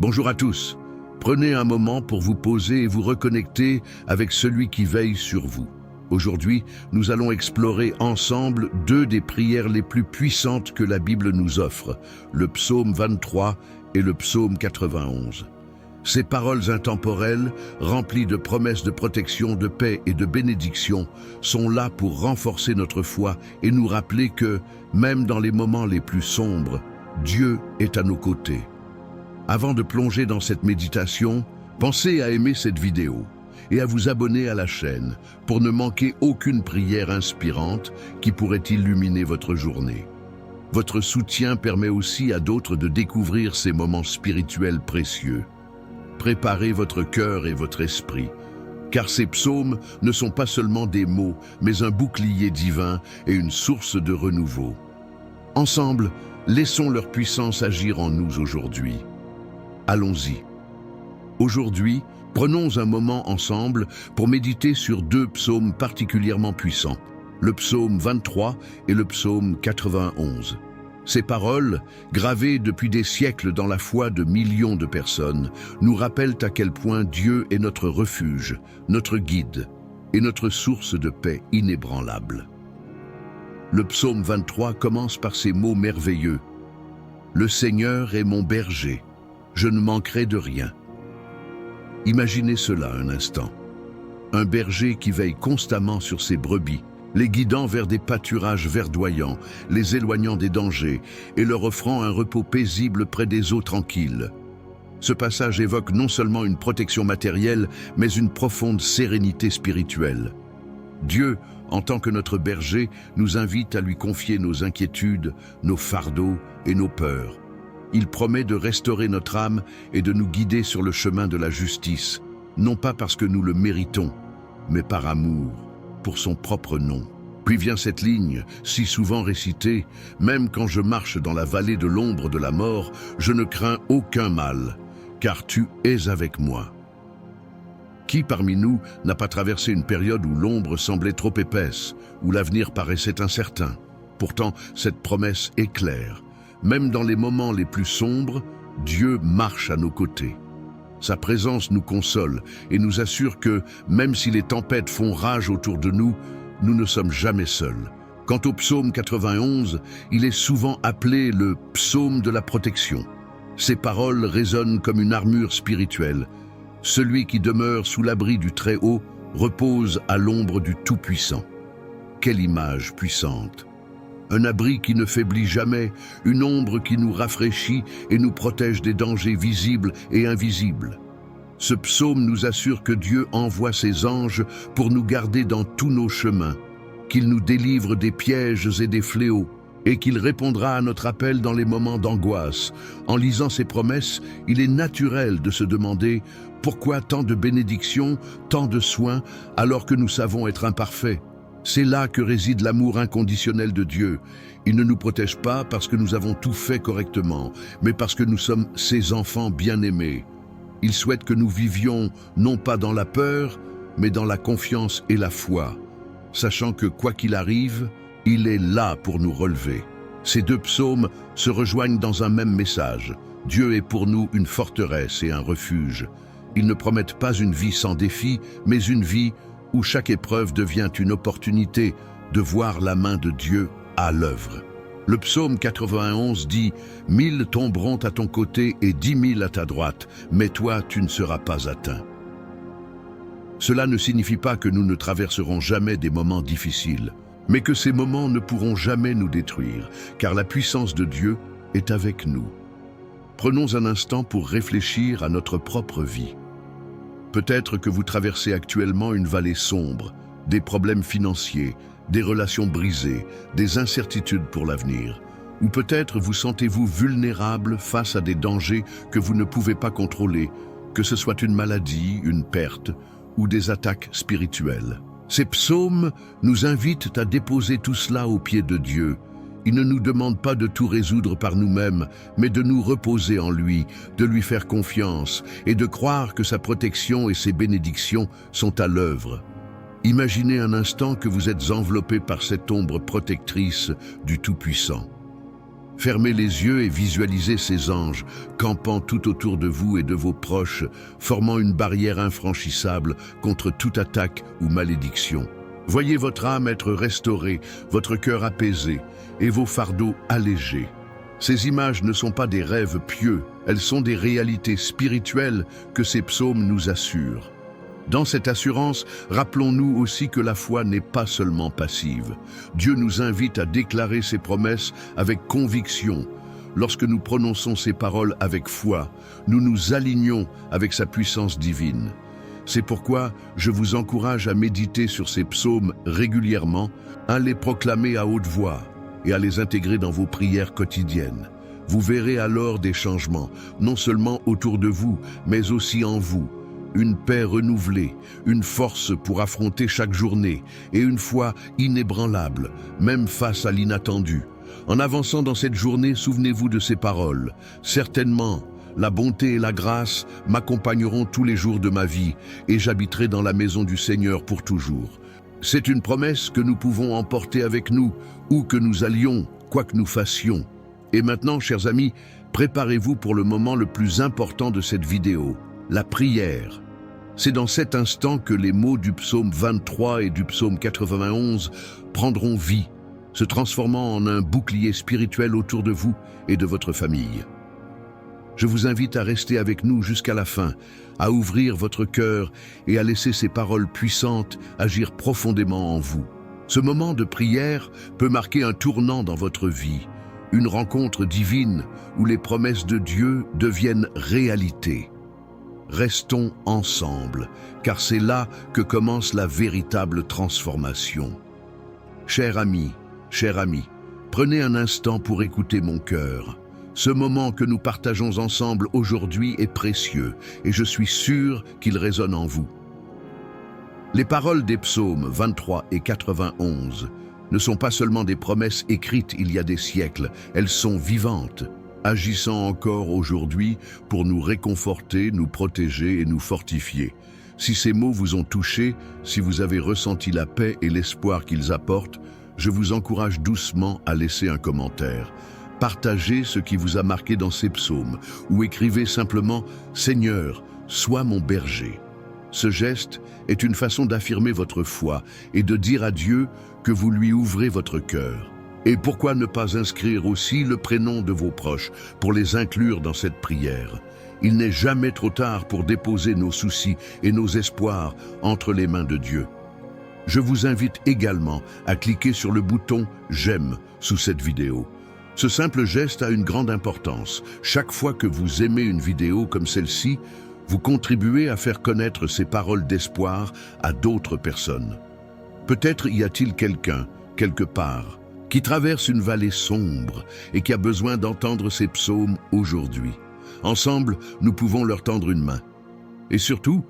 Bonjour à tous. Prenez un moment pour vous poser et vous reconnecter avec celui qui veille sur vous. Aujourd'hui, nous allons explorer ensemble deux des prières les plus puissantes que la Bible nous offre, le psaume 23 et le psaume 91. Ces paroles intemporelles, remplies de promesses de protection, de paix et de bénédiction, sont là pour renforcer notre foi et nous rappeler que, même dans les moments les plus sombres, Dieu est à nos côtés. Avant de plonger dans cette méditation, pensez à aimer cette vidéo et à vous abonner à la chaîne pour ne manquer aucune prière inspirante qui pourrait illuminer votre journée. Votre soutien permet aussi à d'autres de découvrir ces moments spirituels précieux. Préparez votre cœur et votre esprit, car ces psaumes ne sont pas seulement des mots, mais un bouclier divin et une source de renouveau. Ensemble, laissons leur puissance agir en nous aujourd'hui. Allons-y. Aujourd'hui, prenons un moment ensemble pour méditer sur deux psaumes particulièrement puissants, le psaume 23 et le psaume 91. Ces paroles, gravées depuis des siècles dans la foi de millions de personnes, nous rappellent à quel point Dieu est notre refuge, notre guide et notre source de paix inébranlable. Le psaume 23 commence par ces mots merveilleux. « Le Seigneur est mon berger, je ne manquerai de rien. » Imaginez cela un instant. Un berger qui veille constamment sur ses brebis, les guidant vers des pâturages verdoyants, les éloignant des dangers et leur offrant un repos paisible près des eaux tranquilles. Ce passage évoque non seulement une protection matérielle, mais une profonde sérénité spirituelle. Dieu, en tant que notre berger, nous invite à lui confier nos inquiétudes, nos fardeaux et nos peurs. Il promet de restaurer notre âme et de nous guider sur le chemin de la justice, non pas parce que nous le méritons, mais par amour, pour son propre nom. Puis vient cette ligne, si souvent récitée, « Même quand je marche dans la vallée de l'ombre de la mort, je ne crains aucun mal, car tu es avec moi. » Qui parmi nous n'a pas traversé une période où l'ombre semblait trop épaisse, où l'avenir paraissait incertain? Pourtant, cette promesse est claire. Même dans les moments les plus sombres, Dieu marche à nos côtés. Sa présence nous console et nous assure que, même si les tempêtes font rage autour de nous, nous ne sommes jamais seuls. Quant au psaume 91, il est souvent appelé le psaume de la protection. Ses paroles résonnent comme une armure spirituelle. Celui qui demeure sous l'abri du Très-Haut repose à l'ombre du Tout-Puissant. Quelle image puissante! Un abri qui ne faiblit jamais, une ombre qui nous rafraîchit et nous protège des dangers visibles et invisibles. Ce psaume nous assure que Dieu envoie ses anges pour nous garder dans tous nos chemins, qu'il nous délivre des pièges et des fléaux, et qu'il répondra à notre appel dans les moments d'angoisse. En lisant ces promesses, il est naturel de se demander pourquoi tant de bénédictions, tant de soins, alors que nous savons être imparfaits. C'est là que réside l'amour inconditionnel de Dieu. Il ne nous protège pas parce que nous avons tout fait correctement, mais parce que nous sommes ses enfants bien-aimés. Il souhaite que nous vivions non pas dans la peur, mais dans la confiance et la foi, sachant que quoi qu'il arrive, il est là pour nous relever. Ces deux psaumes se rejoignent dans un même message. Dieu est pour nous une forteresse et un refuge. Ils ne promettent pas une vie sans défi, mais une vie où chaque épreuve devient une opportunité de voir la main de Dieu à l'œuvre. Le psaume 91 dit « 1000 tomberont à ton côté et 10 000 à ta droite, mais toi tu ne seras pas atteint. » Cela ne signifie pas que nous ne traverserons jamais des moments difficiles, mais que ces moments ne pourront jamais nous détruire, car la puissance de Dieu est avec nous. Prenons un instant pour réfléchir à notre propre vie. Peut-être que vous traversez actuellement une vallée sombre, des problèmes financiers, des relations brisées, des incertitudes pour l'avenir. Ou peut-être vous sentez-vous vulnérable face à des dangers que vous ne pouvez pas contrôler, que ce soit une maladie, une perte ou des attaques spirituelles. Ces psaumes nous invitent à déposer tout cela aux pieds de Dieu. Il ne nous demande pas de tout résoudre par nous-mêmes, mais de nous reposer en lui, de lui faire confiance et de croire que sa protection et ses bénédictions sont à l'œuvre. Imaginez un instant que vous êtes enveloppé par cette ombre protectrice du Tout-Puissant. Fermez les yeux et visualisez ces anges campant tout autour de vous et de vos proches, formant une barrière infranchissable contre toute attaque ou malédiction. Voyez votre âme être restaurée, votre cœur apaisé et vos fardeaux allégés. Ces images ne sont pas des rêves pieux, elles sont des réalités spirituelles que ces psaumes nous assurent. Dans cette assurance, rappelons-nous aussi que la foi n'est pas seulement passive. Dieu nous invite à déclarer ses promesses avec conviction. Lorsque nous prononçons ces paroles avec foi, nous nous alignons avec sa puissance divine. C'est pourquoi je vous encourage à méditer sur ces psaumes régulièrement, à les proclamer à haute voix et à les intégrer dans vos prières quotidiennes. Vous verrez alors des changements, non seulement autour de vous, mais aussi en vous. Une paix renouvelée, une force pour affronter chaque journée et une foi inébranlable, même face à l'inattendu. En avançant dans cette journée, souvenez-vous de ces paroles. Certainement, la bonté et la grâce m'accompagneront tous les jours de ma vie et j'habiterai dans la maison du Seigneur pour toujours. C'est une promesse que nous pouvons emporter avec nous, où que nous allions, quoi que nous fassions. Et maintenant, chers amis, préparez-vous pour le moment le plus important de cette vidéo, la prière. C'est dans cet instant que les mots du psaume 23 et du psaume 91 prendront vie, se transformant en un bouclier spirituel autour de vous et de votre famille. Je vous invite à rester avec nous jusqu'à la fin, à ouvrir votre cœur et à laisser ces paroles puissantes agir profondément en vous. Ce moment de prière peut marquer un tournant dans votre vie, une rencontre divine où les promesses de Dieu deviennent réalité. Restons ensemble, car c'est là que commence la véritable transformation. Cher ami, prenez un instant pour écouter mon cœur. Ce moment que nous partageons ensemble aujourd'hui est précieux et je suis sûr qu'il résonne en vous. Les paroles des psaumes 23 et 91 ne sont pas seulement des promesses écrites il y a des siècles, elles sont vivantes, agissant encore aujourd'hui pour nous réconforter, nous protéger et nous fortifier. Si ces mots vous ont touché, si vous avez ressenti la paix et l'espoir qu'ils apportent, je vous encourage doucement à laisser un commentaire. Partagez ce qui vous a marqué dans ces psaumes ou écrivez simplement « Seigneur, sois mon berger ». Ce geste est une façon d'affirmer votre foi et de dire à Dieu que vous lui ouvrez votre cœur. Et pourquoi ne pas inscrire aussi le prénom de vos proches pour les inclure dans cette prière? Il n'est jamais trop tard pour déposer nos soucis et nos espoirs entre les mains de Dieu. Je vous invite également à cliquer sur le bouton « J'aime » sous cette vidéo. Ce simple geste a une grande importance. Chaque fois que vous aimez une vidéo comme celle-ci, vous contribuez à faire connaître ces paroles d'espoir à d'autres personnes. Peut-être y a-t-il quelqu'un, quelque part, qui traverse une vallée sombre et qui a besoin d'entendre ces psaumes aujourd'hui. Ensemble, nous pouvons leur tendre une main. Et surtout,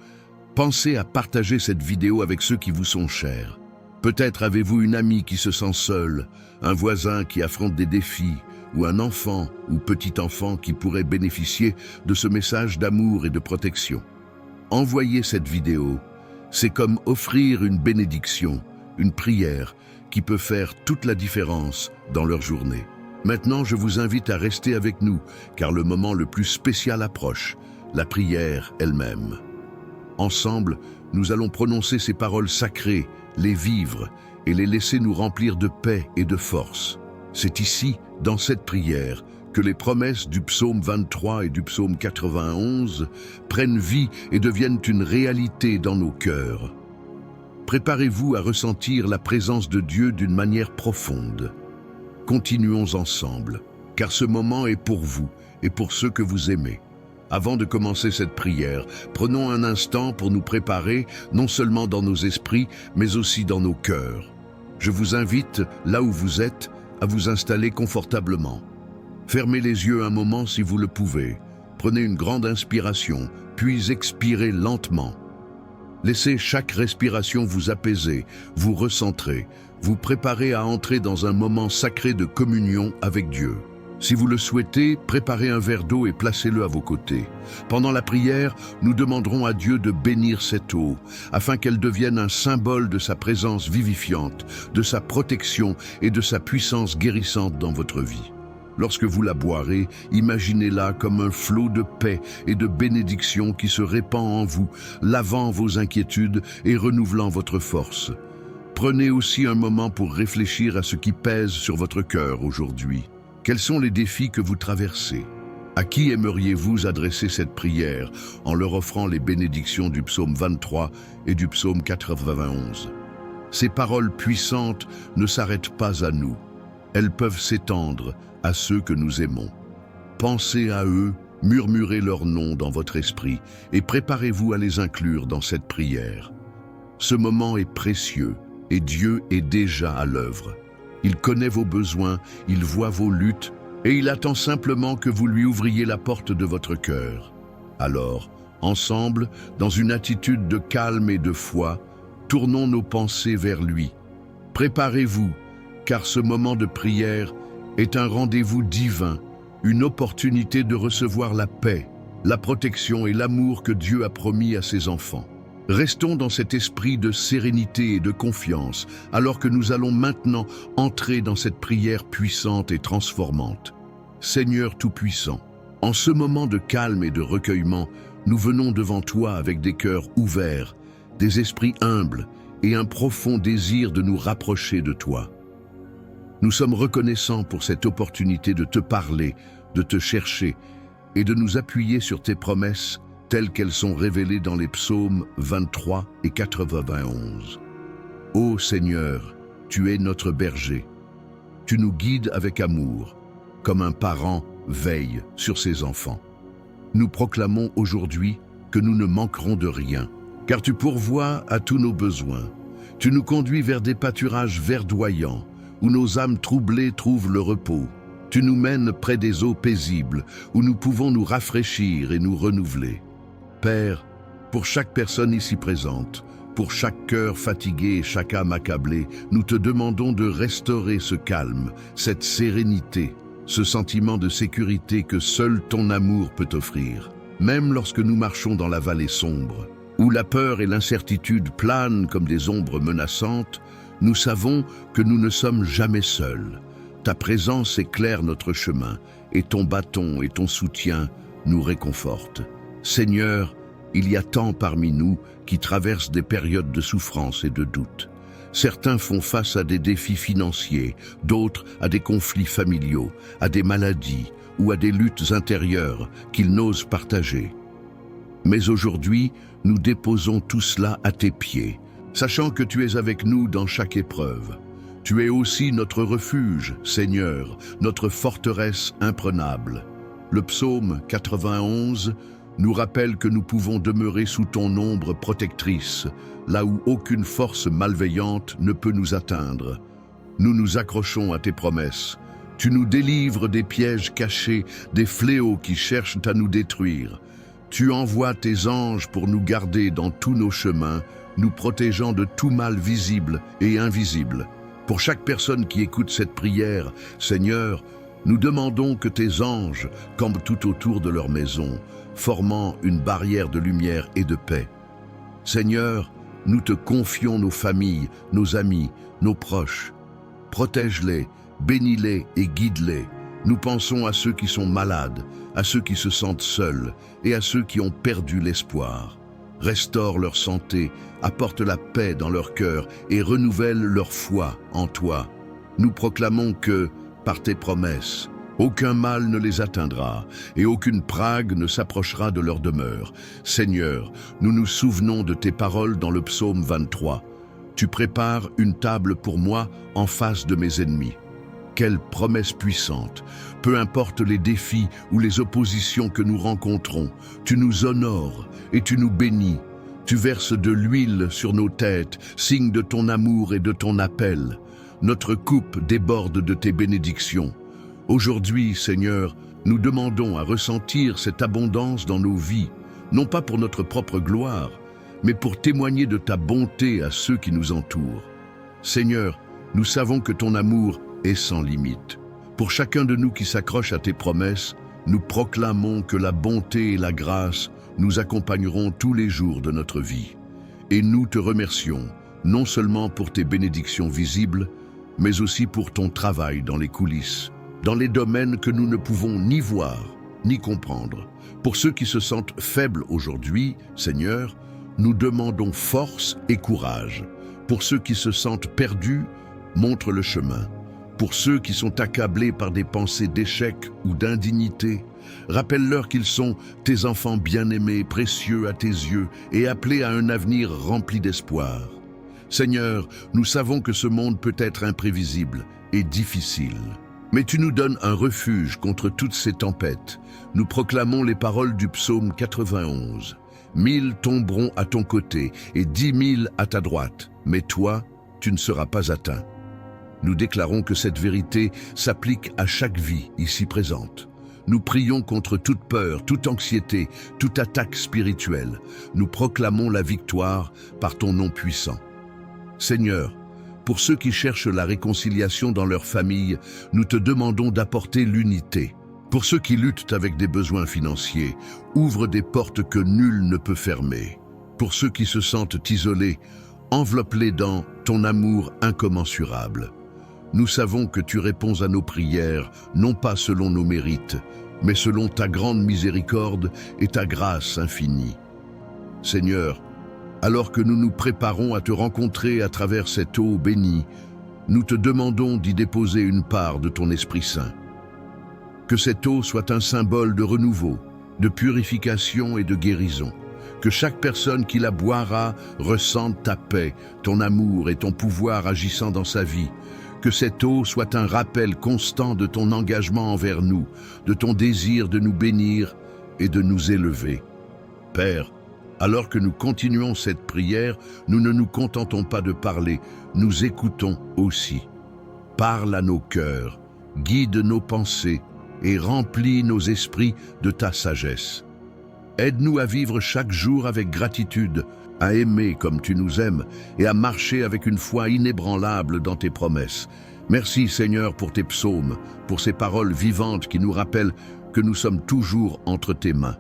pensez à partager cette vidéo avec ceux qui vous sont chers. Peut-être avez-vous une amie qui se sent seule, un voisin qui affronte des défis, ou un enfant ou petit enfant qui pourrait bénéficier de ce message d'amour et de protection. Envoyer cette vidéo, c'est comme offrir une bénédiction, une prière qui peut faire toute la différence dans leur journée. Maintenant, je vous invite à rester avec nous, car le moment le plus spécial approche, la prière elle-même. Ensemble, nous allons prononcer ces paroles sacrées, les vivre et les laisser nous remplir de paix et de force. C'est ici, dans cette prière, que les promesses du psaume 23 et du psaume 91 prennent vie et deviennent une réalité dans nos cœurs. Préparez-vous à ressentir la présence de Dieu d'une manière profonde. Continuons ensemble, car ce moment est pour vous et pour ceux que vous aimez. Avant de commencer cette prière, prenons un instant pour nous préparer, non seulement dans nos esprits, mais aussi dans nos cœurs. Je vous invite, là où vous êtes, à vous installer confortablement. Fermez les yeux un moment si vous le pouvez. Prenez une grande inspiration, puis expirez lentement. Laissez chaque respiration vous apaiser, vous recentrer, vous préparer à entrer dans un moment sacré de communion avec Dieu. Si vous le souhaitez, préparez un verre d'eau et placez-le à vos côtés. Pendant la prière, nous demanderons à Dieu de bénir cette eau, afin qu'elle devienne un symbole de sa présence vivifiante, de sa protection et de sa puissance guérissante dans votre vie. Lorsque vous la boirez, imaginez-la comme un flot de paix et de bénédiction qui se répand en vous, lavant vos inquiétudes et renouvelant votre force. Prenez aussi un moment pour réfléchir à ce qui pèse sur votre cœur aujourd'hui. Quels sont les défis que vous traversez? À qui aimeriez-vous adresser cette prière en leur offrant les bénédictions du psaume 23 et du psaume 91? Ces paroles puissantes ne s'arrêtent pas à nous. Elles peuvent s'étendre à ceux que nous aimons. Pensez à eux, murmurez leur nom dans votre esprit et préparez-vous à les inclure dans cette prière. Ce moment est précieux et Dieu est déjà à l'œuvre. Il connaît vos besoins, il voit vos luttes et il attend simplement que vous lui ouvriez la porte de votre cœur. Alors, ensemble, dans une attitude de calme et de foi, tournons nos pensées vers lui. Préparez-vous, car ce moment de prière est un rendez-vous divin, une opportunité de recevoir la paix, la protection et l'amour que Dieu a promis à ses enfants. Restons dans cet esprit de sérénité et de confiance, alors que nous allons maintenant entrer dans cette prière puissante et transformante. Seigneur Tout-Puissant, en ce moment de calme et de recueillement, nous venons devant toi avec des cœurs ouverts, des esprits humbles et un profond désir de nous rapprocher de toi. Nous sommes reconnaissants pour cette opportunité de te parler, de te chercher et de nous appuyer sur tes promesses telles qu'elles sont révélées dans les psaumes 23 et 91. Ô Seigneur, tu es notre berger. Tu nous guides avec amour, comme un parent veille sur ses enfants. Nous proclamons aujourd'hui que nous ne manquerons de rien, car tu pourvois à tous nos besoins. Tu nous conduis vers des pâturages verdoyants, où nos âmes troublées trouvent le repos. Tu nous mènes près des eaux paisibles, où nous pouvons nous rafraîchir et nous renouveler. Père, pour chaque personne ici présente, pour chaque cœur fatigué et chaque âme accablée, nous te demandons de restaurer ce calme, cette sérénité, ce sentiment de sécurité que seul ton amour peut offrir. Même lorsque nous marchons dans la vallée sombre, où la peur et l'incertitude planent comme des ombres menaçantes, nous savons que nous ne sommes jamais seuls. Ta présence éclaire notre chemin, et ton bâton et ton soutien nous réconfortent. Seigneur, il y a tant parmi nous qui traversent des périodes de souffrance et de doute. Certains font face à des défis financiers, d'autres à des conflits familiaux, à des maladies ou à des luttes intérieures qu'ils n'osent partager. Mais aujourd'hui, nous déposons tout cela à tes pieds, sachant que tu es avec nous dans chaque épreuve. Tu es aussi notre refuge, Seigneur, notre forteresse imprenable. Le psaume 91 nous rappelle que nous pouvons demeurer sous ton ombre protectrice, là où aucune force malveillante ne peut nous atteindre. Nous nous accrochons à tes promesses. Tu nous délivres des pièges cachés, des fléaux qui cherchent à nous détruire. Tu envoies tes anges pour nous garder dans tous nos chemins, nous protégeant de tout mal visible et invisible. Pour chaque personne qui écoute cette prière, Seigneur, nous demandons que tes anges campent tout autour de leur maison, formant une barrière de lumière et de paix. Seigneur, nous te confions nos familles, nos amis, nos proches. Protège-les, bénis-les et guide-les. Nous pensons à ceux qui sont malades, à ceux qui se sentent seuls et à ceux qui ont perdu l'espoir. Restaure leur santé, apporte la paix dans leur cœur et renouvelle leur foi en toi. Nous proclamons que, par tes promesses, aucun mal ne les atteindra et aucune prague ne s'approchera de leur demeure. Seigneur, nous nous souvenons de tes paroles dans le psaume 23. Tu prépares une table pour moi en face de mes ennemis. Quelle promesse puissante! Peu importe les défis ou les oppositions que nous rencontrons, tu nous honores et tu nous bénis. Tu verses de l'huile sur nos têtes, signe de ton amour et de ton appel. Notre coupe déborde de tes bénédictions. Aujourd'hui, Seigneur, nous demandons à ressentir cette abondance dans nos vies, non pas pour notre propre gloire, mais pour témoigner de ta bonté à ceux qui nous entourent. Seigneur, nous savons que ton amour est sans limite. Pour chacun de nous qui s'accroche à tes promesses, nous proclamons que la bonté et la grâce nous accompagneront tous les jours de notre vie. Et nous te remercions, non seulement pour tes bénédictions visibles, mais aussi pour ton travail dans les coulisses. dans les domaines que nous ne pouvons ni voir, ni comprendre. Pour ceux qui se sentent faibles aujourd'hui, Seigneur, nous demandons force et courage. Pour ceux qui se sentent perdus, montre le chemin. Pour ceux qui sont accablés par des pensées d'échec ou d'indignité, rappelle-leur qu'ils sont tes enfants bien-aimés, précieux à tes yeux et appelés à un avenir rempli d'espoir. Seigneur, nous savons que ce monde peut être imprévisible et difficile. Mais tu nous donnes un refuge contre toutes ces tempêtes. Nous proclamons les paroles du psaume 91. 1000 tomberont à ton côté et 10 000 à ta droite, mais toi, tu ne seras pas atteint. Nous déclarons que cette vérité s'applique à chaque vie ici présente. Nous prions contre toute peur, toute anxiété, toute attaque spirituelle. Nous proclamons la victoire par ton nom puissant. Seigneur, pour ceux qui cherchent la réconciliation dans leur famille, nous te demandons d'apporter l'unité. Pour ceux qui luttent avec des besoins financiers, ouvre des portes que nul ne peut fermer. Pour ceux qui se sentent isolés, enveloppe-les dans ton amour incommensurable. Nous savons que tu réponds à nos prières, non pas selon nos mérites, mais selon ta grande miséricorde et ta grâce infinie. Seigneur, alors que nous nous préparons à te rencontrer à travers cette eau bénie, nous te demandons d'y déposer une part de ton Esprit Saint. Que cette eau soit un symbole de renouveau, de purification et de guérison. Que chaque personne qui la boira ressente ta paix, ton amour et ton pouvoir agissant dans sa vie. Que cette eau soit un rappel constant de ton engagement envers nous, de ton désir de nous bénir et de nous élever. Père, alors que nous continuons cette prière, nous ne nous contentons pas de parler, nous écoutons aussi. Parle à nos cœurs, guide nos pensées et remplis nos esprits de ta sagesse. Aide-nous à vivre chaque jour avec gratitude, à aimer comme tu nous aimes et à marcher avec une foi inébranlable dans tes promesses. Merci Seigneur pour tes psaumes, pour ces paroles vivantes qui nous rappellent que nous sommes toujours entre tes mains.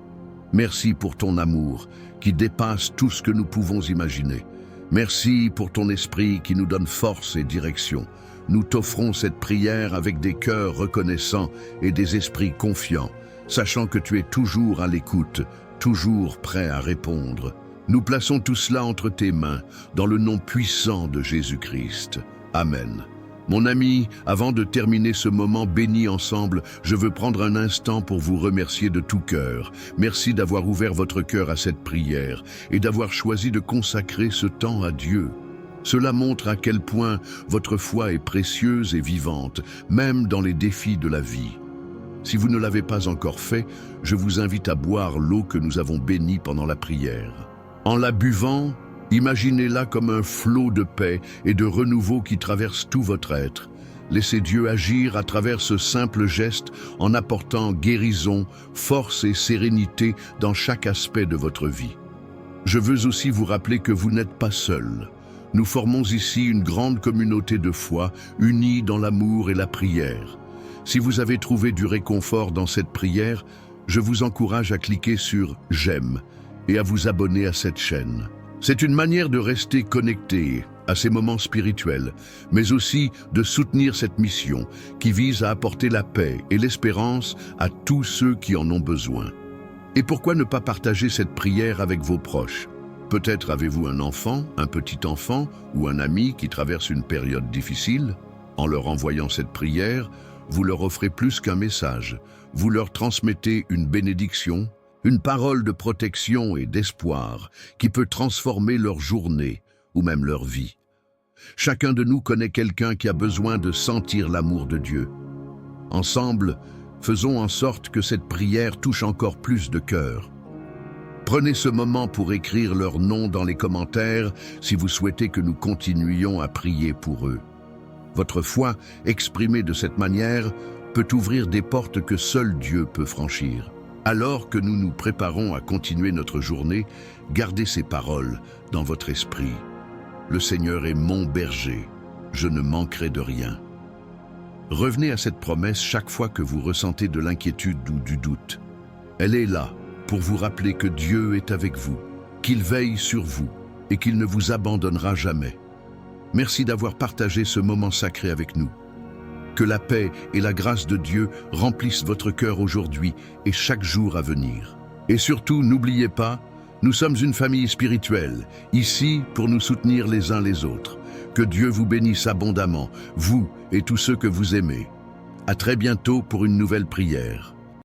Merci pour ton amour qui dépasse tout ce que nous pouvons imaginer. Merci pour ton esprit qui nous donne force et direction. Nous t'offrons cette prière avec des cœurs reconnaissants et des esprits confiants, sachant que tu es toujours à l'écoute, toujours prêt à répondre. Nous plaçons tout cela entre tes mains, dans le nom puissant de Jésus-Christ. Amen. Mon ami, avant de terminer ce moment béni ensemble, je veux prendre un instant pour vous remercier de tout cœur. Merci d'avoir ouvert votre cœur à cette prière et d'avoir choisi de consacrer ce temps à Dieu. Cela montre à quel point votre foi est précieuse et vivante, même dans les défis de la vie. Si vous ne l'avez pas encore fait, je vous invite à boire l'eau que nous avons bénie pendant la prière. En la buvant, imaginez-la comme un flot de paix et de renouveau qui traverse tout votre être. Laissez Dieu agir à travers ce simple geste en apportant guérison, force et sérénité dans chaque aspect de votre vie. Je veux aussi vous rappeler que vous n'êtes pas seul. Nous formons ici une grande communauté de foi, unie dans l'amour et la prière. Si vous avez trouvé du réconfort dans cette prière, je vous encourage à cliquer sur « J'aime » et à vous abonner à cette chaîne. C'est une manière de rester connecté à ces moments spirituels, mais aussi de soutenir cette mission qui vise à apporter la paix et l'espérance à tous ceux qui en ont besoin. Et pourquoi ne pas partager cette prière avec vos proches? Peut-être avez-vous un enfant, un petit enfant ou un ami qui traverse une période difficile. En leur envoyant cette prière, vous leur offrez plus qu'un message. Vous leur transmettez une bénédiction, une parole de protection et d'espoir qui peut transformer leur journée ou même leur vie. Chacun de nous connaît quelqu'un qui a besoin de sentir l'amour de Dieu. Ensemble, faisons en sorte que cette prière touche encore plus de cœurs. Prenez ce moment pour écrire leur nom dans les commentaires si vous souhaitez que nous continuions à prier pour eux. Votre foi, exprimée de cette manière, peut ouvrir des portes que seul Dieu peut franchir. Alors que nous nous préparons à continuer notre journée, gardez ces paroles dans votre esprit. Le Seigneur est mon berger, je ne manquerai de rien. Revenez à cette promesse chaque fois que vous ressentez de l'inquiétude ou du doute. Elle est là pour vous rappeler que Dieu est avec vous, qu'il veille sur vous et qu'il ne vous abandonnera jamais. Merci d'avoir partagé ce moment sacré avec nous. Que la paix et la grâce de Dieu remplissent votre cœur aujourd'hui et chaque jour à venir. Et surtout, n'oubliez pas, nous sommes une famille spirituelle, ici pour nous soutenir les uns les autres. Que Dieu vous bénisse abondamment, vous et tous ceux que vous aimez. À très bientôt pour une nouvelle prière.